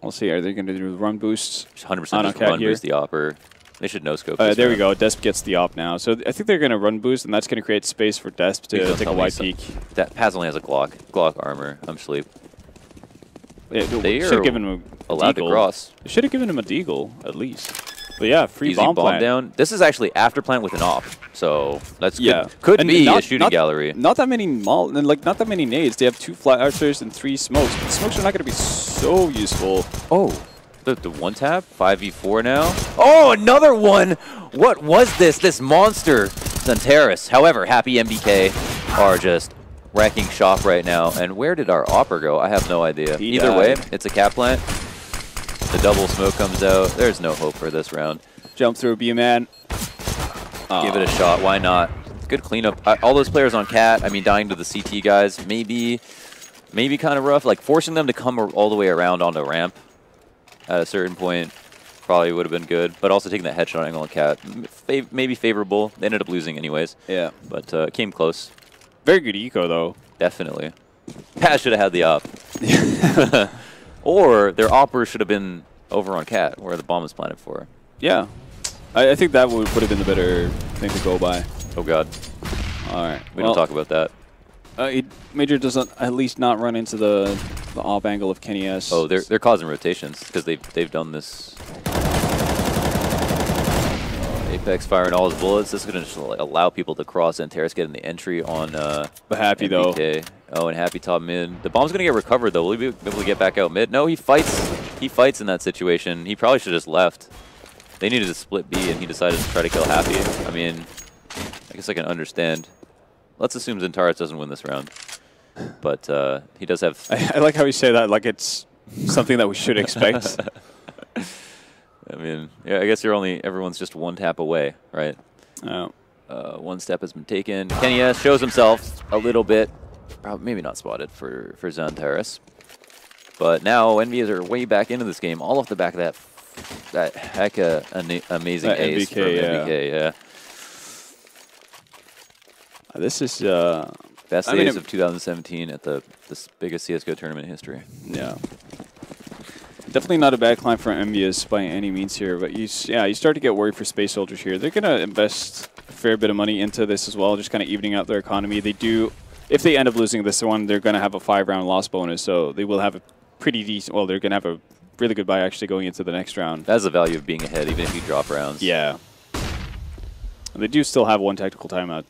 Speaker 1: We'll see. Are they going to do run boosts?
Speaker 2: 100% just run boost the opper. They should no scope.
Speaker 1: There we go. Desp gets the op now. So I think they're going to run boost, and that's going to create space for Desp to take a wide peek.
Speaker 2: That Paz only has a Glock armor. I'm asleep.
Speaker 1: Yeah, they should have given him a
Speaker 2: allowed to cross.
Speaker 1: They should have given him a deagle at least. But yeah, free
Speaker 2: Easy
Speaker 1: bomb plant
Speaker 2: down. This is actually after plant with an op, so that's
Speaker 1: yeah.
Speaker 2: Could be a shooting gallery.
Speaker 1: Not that many not that many nades. They have 2 flashers and 3 smokes. But the smokes are not going to be so useful.
Speaker 2: Oh, the one tap 5v4 now. Oh, another one. What was this? This monster Zantaris. However, Happy MBK are just wrecking shop right now. And where did our opper go? I have no idea. Either way, it's a cap plant. The double smoke comes out. There's no hope for this round.
Speaker 1: Jump through, be a man.
Speaker 2: Give it a shot. Why not? Good cleanup. All those players on cat, I mean, dying to the CT guys, maybe kind of rough. Like, forcing them to come all the way around onto ramp at a certain point probably would have been good. But also taking that headshot angle on cat, maybe favorable. They ended up losing anyways. Yeah. But it came close.
Speaker 1: Very good eco, though.
Speaker 2: Definitely. Paz should have had the op. Or their opper should have been over on cat, where the bomb was planted for.
Speaker 1: Yeah. I think that would have been the better thing to go by.
Speaker 2: Oh, God.
Speaker 1: All right.
Speaker 2: We don't talk about that.
Speaker 1: Major doesn't at least not run into the op angle of Kenny S.
Speaker 2: Oh, they're causing rotations because they've done this. Apex firing all his bullets. This is going to allow people to cross and Terrace getting the entry on
Speaker 1: but Happy
Speaker 2: MBK. Though. Oh, and Happy top mid. The bomb's going to get recovered, though. Will he be able to get back out mid? No, he fights. He fights in that situation. He probably should have just left. They needed to split B, and he decided to try to kill Happy. I mean, I guess I can understand. Let's assume Zantaris doesn't win this round. But he does have...
Speaker 1: I like how you say that like it's something that we should expect.
Speaker 2: I mean, yeah, I guess everyone's just one tap away, right?
Speaker 1: Oh.
Speaker 2: One step has been taken. Kenny S shows himself a little bit. Probably, maybe not spotted for Zantaris. But now EnVyUs are way back into this game, all off the back of that hecka amazing ace
Speaker 1: MBK,
Speaker 2: from MBK, yeah.
Speaker 1: This is...
Speaker 2: Best ace of 2017 at the biggest CSGO tournament in history.
Speaker 1: Yeah. Definitely not a bad climb for EnVyUs by any means here, but you start to get worried for Space Soldiers here. They're going to invest a fair bit of money into this as well, just kind of evening out their economy. They do, if they end up losing this one, they're going to have a 5-round loss bonus, so they will have a pretty decent, well, they're going to have a really good buy actually going into the next round.
Speaker 2: That's the value of being ahead, even if you drop rounds.
Speaker 1: Yeah. And they do still have one tactical timeout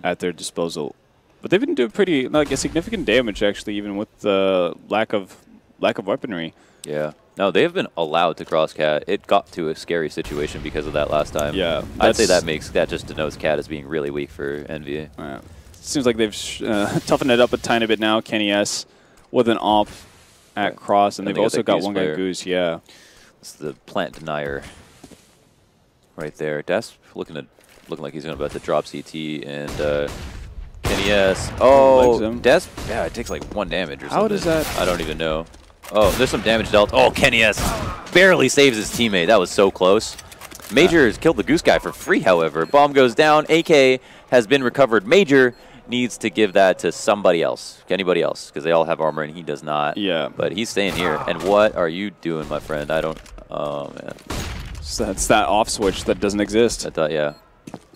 Speaker 1: at their disposal. But they've been doing pretty, like, a significant damage, actually, even with the lack of weaponry.
Speaker 2: Yeah. No, they've been allowed to cross cat. It got to a scary situation because of that last time.
Speaker 1: Yeah.
Speaker 2: I'd say that just denotes cat as being really weak for EnVy.
Speaker 1: Yeah. Seems like they've toughened it up a tiny bit now. Kenny S with an op at cross, and they've also got one guy Goose, yeah.
Speaker 2: It's the plant denier right there. Desp looking like he's about to drop CT, and Kenny S. Oh, Desp, yeah, it takes like 1 damage or something.
Speaker 1: How does that?
Speaker 2: I don't even know. Oh, there's some damage dealt. Oh, Kenny S. barely saves his teammate. That was so close. Major has killed the Goose guy for free, however. Bomb goes down. AK has been recovered. Major needs to give that to somebody else, anybody else, because they all have armor and he does not.
Speaker 1: Yeah.
Speaker 2: But he's staying here. And what are you doing, my friend? I don't... Oh, man.
Speaker 1: So that's that off switch that doesn't exist.
Speaker 2: I thought, yeah.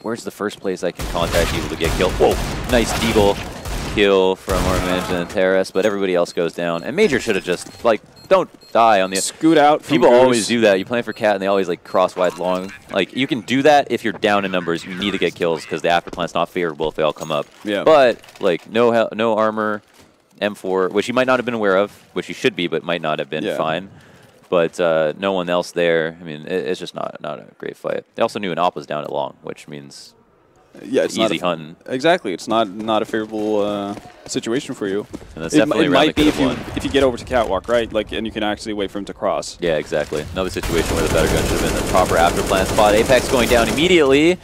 Speaker 2: Where's the first place I can contact people to get killed? Whoa! Nice deagle kill from our man Terrace, but everybody else goes down. And Major should have just, like, don't die on the...
Speaker 1: Scoot out from
Speaker 2: People
Speaker 1: Goose.
Speaker 2: always do that. You plan for cat and they always, like, cross wide long. Like, you can do that if you're down in numbers. You need to get kills because the after plan's not favorable if they all come up.
Speaker 1: Yeah.
Speaker 2: But, like, no armor, M4, which he might not have been aware of, which he should be, but might not have been fine. But no one else there. I mean, it's just not a great fight. They also knew an op was down at long, which means
Speaker 1: it's
Speaker 2: easy hunting.
Speaker 1: Exactly. It's not a favorable situation for you.
Speaker 2: And that's definitely
Speaker 1: it might be if you get over to catwalk, right? Like, and you can actually wait for him to cross.
Speaker 2: Yeah, exactly. Another situation where the better gun should have been the proper after plan spot. Apex going down immediately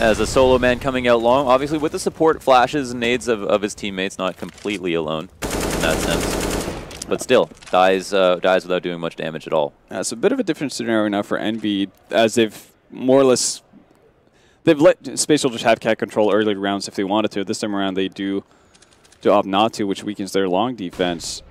Speaker 2: as a solo man coming out long, obviously with the support flashes and nades of his teammates, not completely alone in that sense. But still, dies without doing much damage at all.
Speaker 1: It's a bit of a different scenario now for EnVy, as they've more or less they've let Space Soldiers have cat control early rounds if they wanted to. This time around, they do opt not to, which weakens their long defense.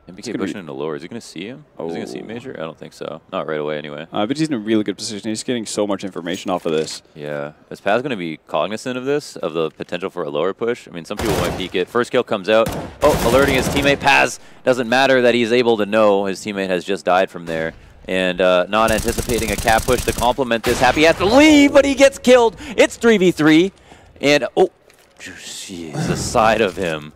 Speaker 2: MBK pushing into lower. Is he going to see him?
Speaker 1: Oh.
Speaker 2: Is he going to see Major? I don't think so. Not right away, anyway.
Speaker 1: But he's in a really good position. He's getting so much information off of this.
Speaker 2: Yeah. Is Paz going to be cognizant of this, of the potential for a lower push? I mean, some people might peek it. First kill comes out. Oh, alerting his teammate. Paz doesn't matter that he's able to know his teammate has just died from there. And not anticipating a cat push to complement this. Happy has to leave, but he gets killed. It's 3v3. And, oh, jeez, the side of him.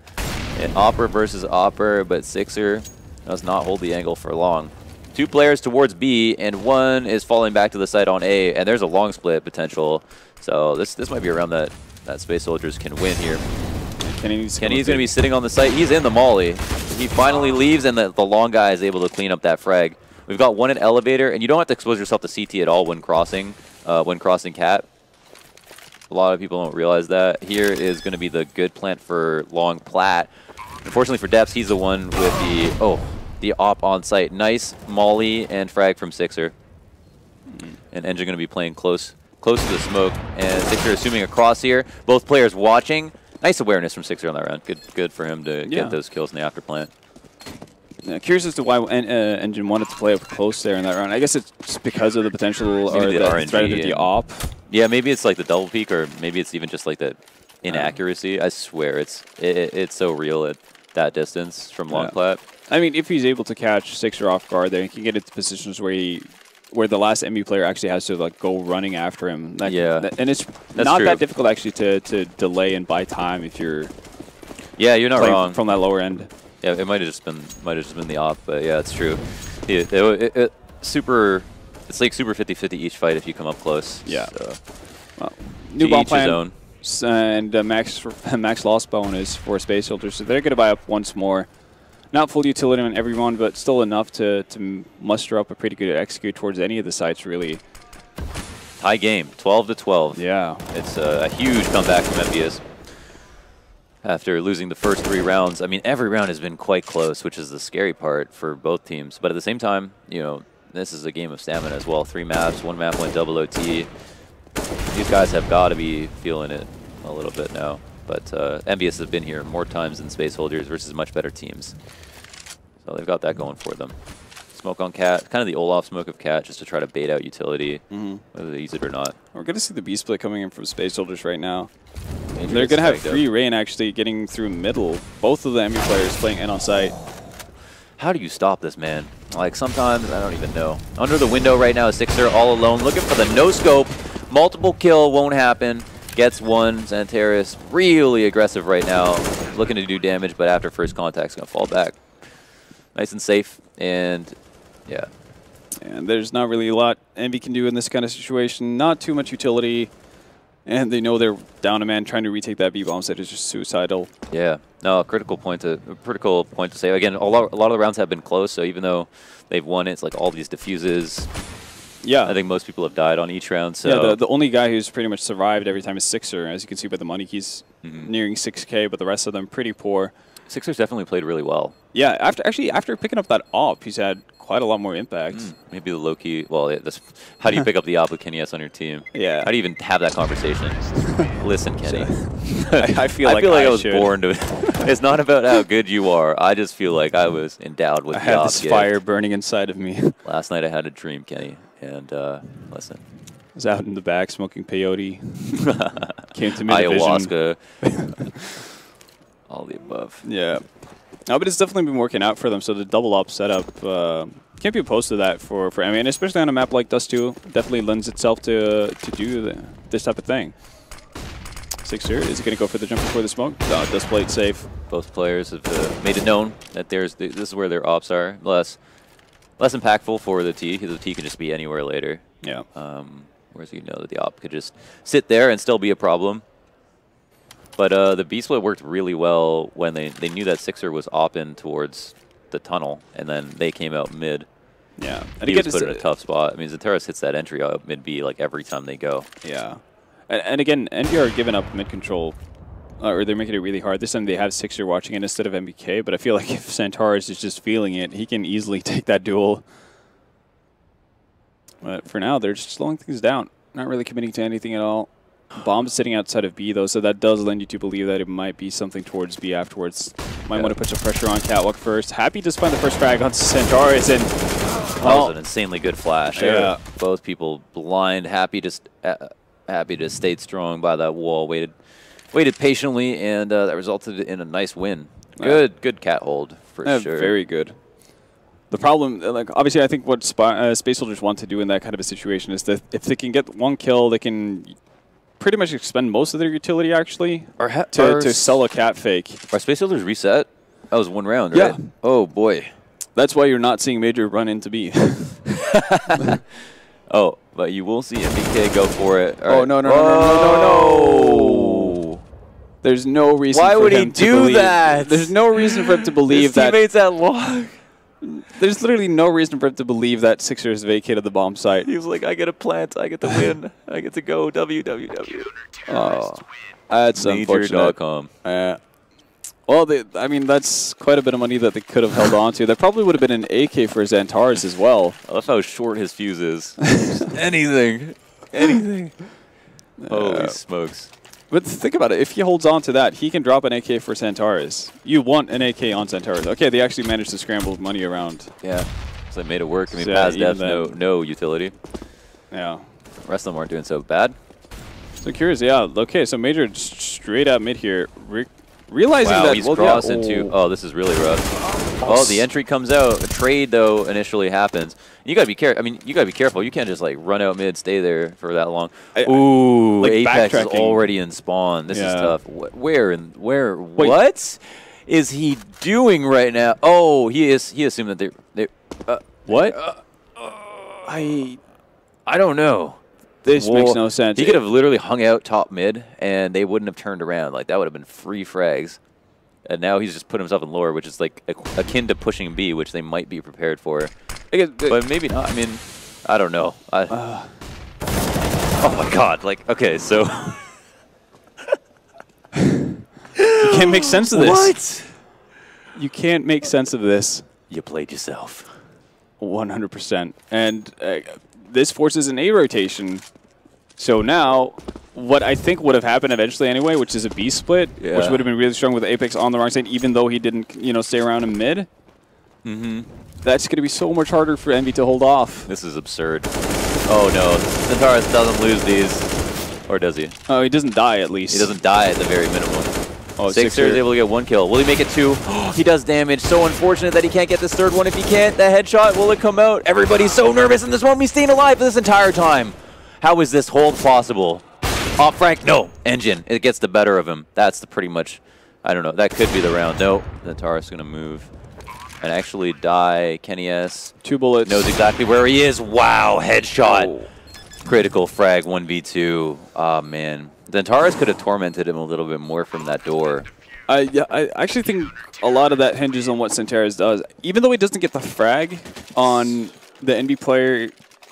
Speaker 2: And Opper versus Opper, but Sixer does not hold the angle for long. 2 players towards B, and 1 is falling back to the side on A, and there's a long split potential. So this might be around that Space Soldiers can win here. Kenny's going to be sitting on the site. He's in the molly. He finally leaves, and the long guy is able to clean up that frag. We've got 1 in elevator, and you don't have to expose yourself to CT at all when crossing cat. A lot of people don't realize that. Here is going to be the good plant for long plat. Unfortunately for Deps, he's the one with the op on site. Nice molly and frag from Sixer. And Engine going to be playing close to the smoke. And Sixer assuming a cross here. Both players watching. Nice awareness from Sixer on that round. Good for him to get those kills in the after plant.
Speaker 1: Curious as to why Engine wanted to play up close there in that round. I guess it's because of the potential or the threat of the op.
Speaker 2: Yeah, maybe it's like the double peek, or maybe it's even just like the inaccuracy. I swear, it's so real at that distance from long plat.
Speaker 1: I mean, if he's able to catch Sixer off guard, then he can get into positions where the last MB player actually has to like go running after him. And it's not that difficult actually to delay and buy time if you're.
Speaker 2: Yeah, you're not wrong
Speaker 1: from that lower end.
Speaker 2: Yeah, it might have just been the op, but yeah, it's true. It's like super 50-50 each fight if you come up close.
Speaker 1: Yeah.
Speaker 2: So.
Speaker 1: Well, new ball plan and max loss bonus for Space Soldiers, so they're going to buy up once more. Not full utility on everyone, but still enough to muster up a pretty good execute towards any of the sites, really.
Speaker 2: High game, 12-12.
Speaker 1: Yeah.
Speaker 2: It's a huge comeback from EnVyUs. After losing the first 3 rounds, I mean, every round has been quite close, which is the scary part for both teams. But at the same time, you know, this is a game of stamina as well. 3 maps, 1 map went double OT. These guys have got to be feeling it a little bit now. But EnVyUs have been here more times than Space Soldiers versus much better teams. So they've got that going for them. Smoke on Cat, kind of the Olaf smoke of Cat, just to try to bait out utility, whether they use it or not.
Speaker 1: We're going to see the B split coming in from Space Soldiers right now. They're going to have free Rain actually getting through middle. Both of the MB players playing in on site.
Speaker 2: How do you stop this, man? Like, sometimes, I don't even know. Under the window right now is Sixer all alone, looking for the no-scope. Multiple kill won't happen. Gets 1. Xantaris really aggressive right now. Looking to do damage, but after first contact's going to fall back. Nice and safe, and yeah.
Speaker 1: And there's not really a lot EnVy can do in this kind of situation. Not too much utility. And they know they're down a man. Trying to retake that B-bomb site is just suicidal.
Speaker 2: Yeah. No, a critical point to say. Again, a lot of the rounds have been close, so even though they've won, it's like all these diffuses.
Speaker 1: Yeah.
Speaker 2: I think most people have died on each round. So
Speaker 1: yeah, the only guy who's pretty much survived every time is Sixer. As you can see by the money, he's nearing 6K, but the rest of them pretty poor.
Speaker 2: Sixer's definitely played really well.
Speaker 1: Yeah, after picking up that op, he's had quite a lot more impact.
Speaker 2: Maybe the low-key, well, how do you pick up the op with Kenny S on your team?
Speaker 1: Yeah.
Speaker 2: How do you even have that conversation? Listen, Kenny.
Speaker 1: I feel like
Speaker 2: I was born to It's not about how good you are. I just feel like I was endowed with the op.
Speaker 1: I had this fire burning inside of me.
Speaker 2: Last night I had a dream, Kenny, and listen.
Speaker 1: I was out in the back smoking peyote. Came to me
Speaker 2: ayahuasca. All the above.
Speaker 1: Yeah. No, but it's definitely been working out for them. So the double up setup can't be opposed to that for EnVy, and especially on a map like Dust 2, definitely lends itself to do this type of thing. Sixer is going to go for the jump before the smoke. Dust plate safe.
Speaker 2: Both players have made it known that this is where their ops are. Less impactful for the T, because the T can just be anywhere later.
Speaker 1: Yeah.
Speaker 2: Whereas you know that the op could just sit there and still be a problem. But the B split worked really well when they knew that Sixer was opping towards the tunnel, and then they came out mid.
Speaker 1: Yeah.
Speaker 2: And he was put in a tough spot. I mean, Xantaris hits that entry out mid B like every time they go.
Speaker 1: Yeah. And again, NV are giving up mid control, or they're making it really hard. This time they have Sixer watching it instead of MBK, but I feel like if Santaris is just feeling it, he can easily take that duel. But for now, they're just slowing things down. Not really committing to anything at all. Bomb's sitting outside of B, though, so that does lend you to believe that it might be something towards B afterwards. Might want to put some pressure on Catwalk first. Happy to find the first frag on Santaris, and
Speaker 2: that was an insanely good flash.
Speaker 1: Yeah.
Speaker 2: Both people blind. Happy to stay strong by that wall. Waited patiently, and that resulted in a nice win. Good cat hold for sure.
Speaker 1: Very good. The problem, like obviously, I think what Space Soldiers want to do in that kind of a situation is that if they can get one kill, they can pretty much expend most of their utility actually to sell a cat fake.
Speaker 2: Are Space Soldiers reset? That was one round, right?
Speaker 1: Yeah.
Speaker 2: Oh boy.
Speaker 1: That's why you're not seeing Major run into B.
Speaker 2: Oh, but you will see MBK go for it.
Speaker 1: All right. No. There's no reason
Speaker 2: Why
Speaker 1: for
Speaker 2: would
Speaker 1: him
Speaker 2: he
Speaker 1: to
Speaker 2: do
Speaker 1: believe,
Speaker 2: that?
Speaker 1: There's no reason for him to believe that.
Speaker 2: His teammates at log.
Speaker 1: There's literally no reason for him to believe that Sixers vacated the bomb site.
Speaker 2: He was like, I get a plant, I get to win, I get to go WWW.
Speaker 1: Oh, that's unfortunate.
Speaker 2: Major.com.
Speaker 1: Well, I mean, that's quite a bit of money that they could have held on to. That probably would have been an AK for Xantares as well.
Speaker 2: I love how short his fuse is. Anything. Holy smokes.
Speaker 1: But think about it. If he holds on to that, he can drop an AK for Santaris. You want an AK on Santaris. Okay, they actually managed to scramble money around.
Speaker 2: Yeah. So they made it work. I mean,
Speaker 1: So,
Speaker 2: past
Speaker 1: even
Speaker 2: death, no utility.
Speaker 1: Yeah.
Speaker 2: The rest of them weren't doing so bad.
Speaker 1: So curious, yeah. Okay, so Major straight out mid here. Realizing
Speaker 2: wow,
Speaker 1: that
Speaker 2: he's crossed into... Oh, this is really rough. Oh, the entry comes out. A trade, though, initially happens. You gotta be careful. I mean, you gotta be careful. You can't just like run out mid, stay there for that long. Ooh, like Apex is already in spawn. This is tough. Where? Wait. What is he doing right now? Oh, he assumed that they.
Speaker 1: What?
Speaker 2: I don't know.
Speaker 1: This makes no sense.
Speaker 2: He could have literally hung out top mid, and they wouldn't have turned around. Like that would have been free frags. And now he's just put himself in lower, which is like akin to pushing B, which they might be prepared for. But maybe not. I mean, I don't know. Oh my god. Like, okay, so...
Speaker 1: You can't make sense of this.
Speaker 2: What?
Speaker 1: You can't make sense of this.
Speaker 2: You played yourself.
Speaker 1: 100%. And this forces an A rotation. So now, what I think would have happened eventually anyway, which is a B split, which would have been really strong with Apex on the wrong side, even though he didn't, stay around in mid. That's going to be so much harder for Envy to hold off.
Speaker 2: This is absurd. Oh no, Xantaris doesn't lose these. Or does he?
Speaker 1: Oh, he doesn't die at least.
Speaker 2: He doesn't die at the very minimum.
Speaker 1: Oh,
Speaker 2: Sixer is able to get one kill. Will he make it two? He does damage. So unfortunate that he can't get this third one. If he can't, the headshot, will it come out? Everybody's so nervous in this one. He's staying alive for this entire time. How is this hold possible? Off Frank, no. Engine, it gets the better of him. That's the pretty much, I don't know, that could be the round. No, Xantaris going to move and actually die. Kenny S.
Speaker 1: 2 bullets.
Speaker 2: Knows exactly where he is. Wow, headshot. Oh. Critical frag, 1v2. Oh, man. Xantaris could have tormented him a little bit more from that door.
Speaker 1: Yeah, I actually think a lot of that hinges on what Xantaris does. Even though he doesn't get the frag on the NB player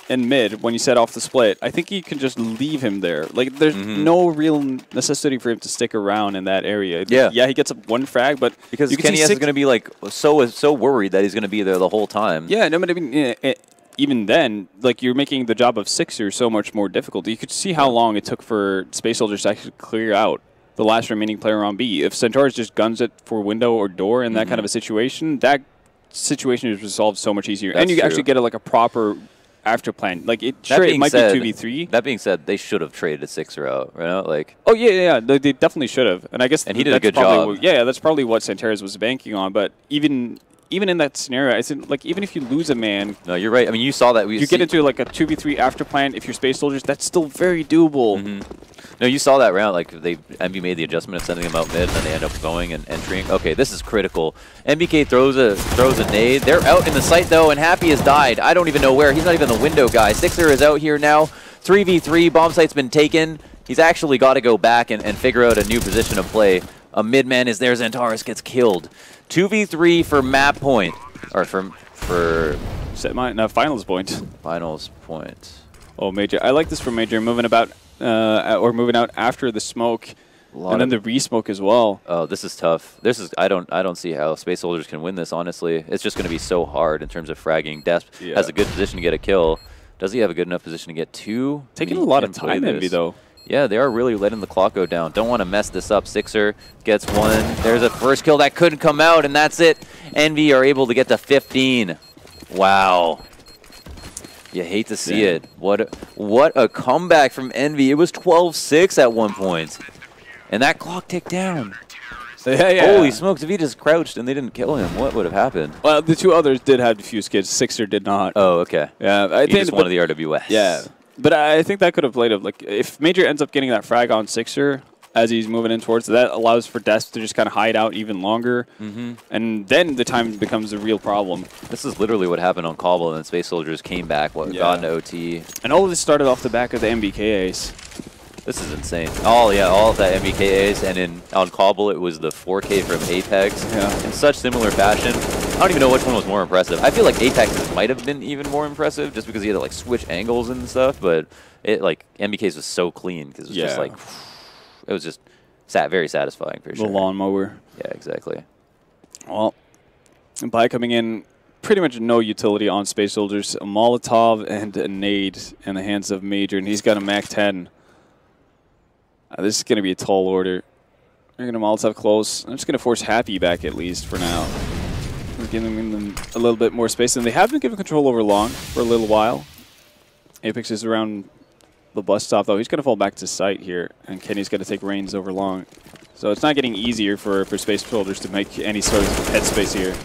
Speaker 1: in mid when you set off the split, I think you can just leave him there. Like, there's no real necessity for him to stick around in that area. Yeah, he gets one frag, but
Speaker 2: because Kenny S is going to be like so worried that he's going to be there the whole time.
Speaker 1: Yeah, no, but I mean, even then, like, you're making the job of Sixer so much more difficult. You could see how long it took for Space Soldiers to actually clear out the last remaining player on B. If Xantaris just guns it for window or door in that kind of a situation, that situation is resolved so much easier.
Speaker 2: That's
Speaker 1: and you
Speaker 2: true.
Speaker 1: actually get a proper after plan. Like, it might be 2v3.
Speaker 2: That being said, they should have traded a Sixer out, right? Like,
Speaker 1: oh yeah, they definitely should have. And I guess
Speaker 2: he did a good job.
Speaker 1: That's probably what Xantaris was banking on. But even in that scenario, I said, like, even if you lose a man,
Speaker 2: no, you're right. I mean, you saw that.
Speaker 1: You get into like a 2v3 after plan. If you're Space Soldiers, that's still very doable.
Speaker 2: No, you saw that round. Like, MB made the adjustment of sending him out mid, and then they end up going and entering. Okay, this is critical. MBK throws a nade. They're out in the site though, and Happy has died. I don't even know where. He's not even the window guy. Sixer is out here now. 3v3. Bomb site's been taken. He's actually got to go back and figure out a new position to play. A mid man is there. Xantaris gets killed. 2v3 for map point, or for
Speaker 1: finals point.
Speaker 2: Finals point.
Speaker 1: Oh, Major. I like this from Major, moving about or moving out after the smoke, and then the re-smoke as well.
Speaker 2: Oh, this is tough. This is I don't see how Space Soldiers can win this. Honestly, it's just going to be so hard in terms of fragging. Desp has a good position to get a kill. Does he have a good enough position to get 2?
Speaker 1: Taking a lot of time, EnVy, though.
Speaker 2: Yeah, they are really letting the clock go down. Don't want to mess this up. Sixer gets 1. There's a first kill that couldn't come out, and that's it. EnVy are able to get to 15. Wow. You hate to see it. What a comeback from EnVy. It was 12-6 at one point, and that clock ticked down. Holy smokes, if he just crouched and they didn't kill him, what would have happened?
Speaker 1: Well, the 2 others did have a few skids. Sixer did not.
Speaker 2: Oh, okay.
Speaker 1: Yeah, I
Speaker 2: think just wanted the RWS.
Speaker 1: Yeah, but I think that could have played up. Like, if Major ends up getting that frag on Sixer as he's moving in towards, that allows for Desp to just kind of hide out even longer, and then the time becomes a real problem.
Speaker 2: This is literally what happened on Cobble, and then Space Soldiers came back, got into OT.
Speaker 1: And all of this started off the back of the MBK ace.
Speaker 2: This is insane. All of that MBK ace, and on Cobble it was the 4K from Apex in such similar fashion. I don't even know which one was more impressive. I feel like Apex's might have been even more impressive just because he had to like switch angles and stuff, but it like MBK's was so clean because it was just like it was just very satisfying for sure.
Speaker 1: The lawnmower.
Speaker 2: Yeah, exactly.
Speaker 1: Well, by coming in, pretty much no utility on Space Soldiers. A Molotov and a nade in the hands of Major, and he's got a Mac 10. This is going to be a tall order. They're going to Molotov close. I'm just going to force Happy back at least for now. We're giving them a little bit more space, and they have been given control over long for a little while. Apex is around the bus stop, though. He's going to fall back to site here, and Kenny's going to take reins over long. So it's not getting easier for Space Soldiers to make any sort of headspace here.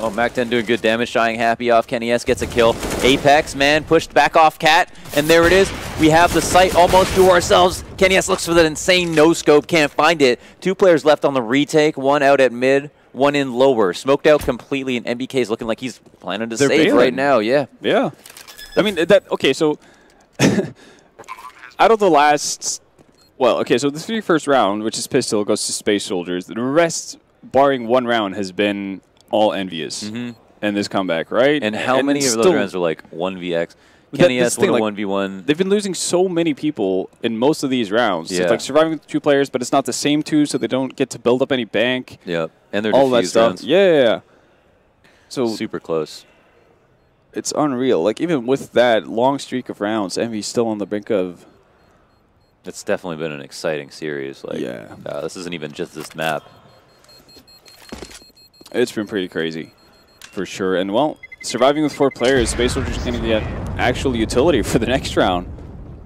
Speaker 2: Oh, Mac 10 doing good damage, shying Happy off. Kenny S gets a kill. Apex, man, pushed back off Cat, and there it is. We have the site almost to ourselves. Kenny S looks for that insane no-scope, can't find it. 2 players left on the retake, 1 out at mid, 1 in lower. Smoked out completely, and MBK's looking like he's planning to save right now, Yeah.
Speaker 1: I mean, okay, so out of the last, well, okay, so the 31st round, which is Pistol, goes to Space Soldiers. The rest, barring 1 round, has been all EnVyUs in this comeback, right?
Speaker 2: And how many of those rounds are like 1vx? Kenny S won a 1v1.
Speaker 1: They've been losing so many people in most of these rounds. Yeah. It's like surviving with 2 players, but it's not the same 2, so they don't get to build up any bank.
Speaker 2: Yep, and they're
Speaker 1: all that stuff.
Speaker 2: Rounds.
Speaker 1: Yeah. So
Speaker 2: super close.
Speaker 1: It's unreal. Like, even with that long streak of rounds, EnVy's still on the brink of...
Speaker 2: It's definitely been an exciting series. Like, this isn't even just this map.
Speaker 1: It's been pretty crazy, for sure. And, well, surviving with 4 players, Space Soldiers is going to get actual utility for the next round.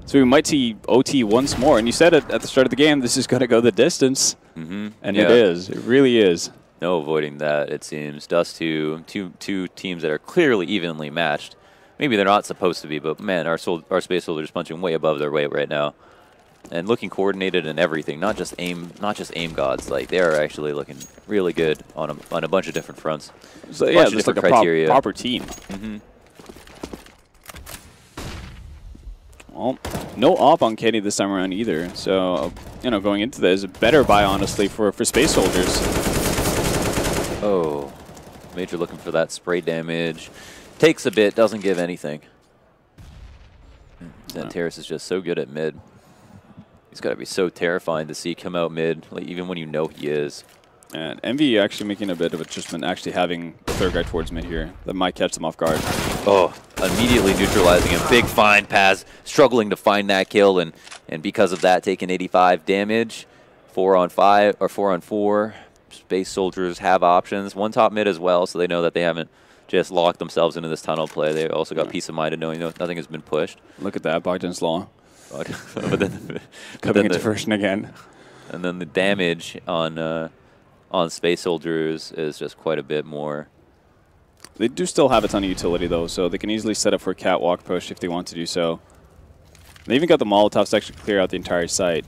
Speaker 1: So we might see OT once more. And you said it at the start of the game, this is going to go the distance. And it is. It really is.
Speaker 2: No avoiding that, it seems. Dust two teams that are clearly evenly matched. Maybe they're not supposed to be, but, man, our Space Soldiers punching way above their weight right now. And looking coordinated and everything, not just aim gods. Like, they are actually looking really good on a bunch of different fronts.
Speaker 1: So yeah, just like a proper team. Well, no op on Kenny this time around either. So, you know, going into this, a better buy, honestly, for Space Soldiers.
Speaker 2: Oh, Major looking for that spray damage. Takes a bit, doesn't give anything. Xantares is just so good at mid. He's got to be so terrifying to see come out mid, like, even when you know he is.
Speaker 1: And EnVy actually making a bit of adjustment, actually having the 3rd guy towards mid here. That might catch them off guard.
Speaker 2: Oh, immediately neutralizing him. Big find, Paz struggling to find that kill, and because of that, taking 85 damage. 4 on 5 or 4 on 4. Space Soldiers have options. 1 top mid as well, so they know that they haven't just locked themselves into this tunnel play. They also got peace of mind of knowing nothing has been pushed.
Speaker 1: Look at that, Bogdan's Law.
Speaker 2: but then,
Speaker 1: coming into version again.
Speaker 2: And then the damage on Space Soldiers is just quite a bit more.
Speaker 1: They do still have a ton of utility, though, so they can easily set up for a catwalk push if they want to do so. They even got the Molotovs to actually clear out the entire site.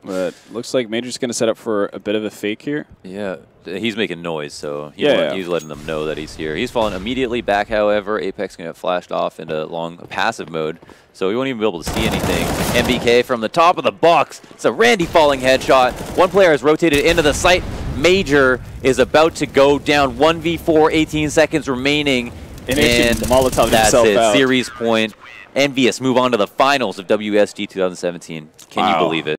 Speaker 1: But looks like Major's going to set up for a bit of a fake here.
Speaker 2: Yeah, he's making noise, so he's letting them know that he's here. He's falling immediately back, however. Apex going to get flashed off into long passive mode, so he won't even be able to see anything. MBK from the top of the box. It's a Randy falling headshot. 1 player has rotated into the site. Major is about to go down. 1v4, 18 seconds remaining.
Speaker 1: And Molotov
Speaker 2: that's
Speaker 1: himself
Speaker 2: it.
Speaker 1: Out.
Speaker 2: Series point. EnVyUs move on to the finals of WESG 2017. Can you believe it?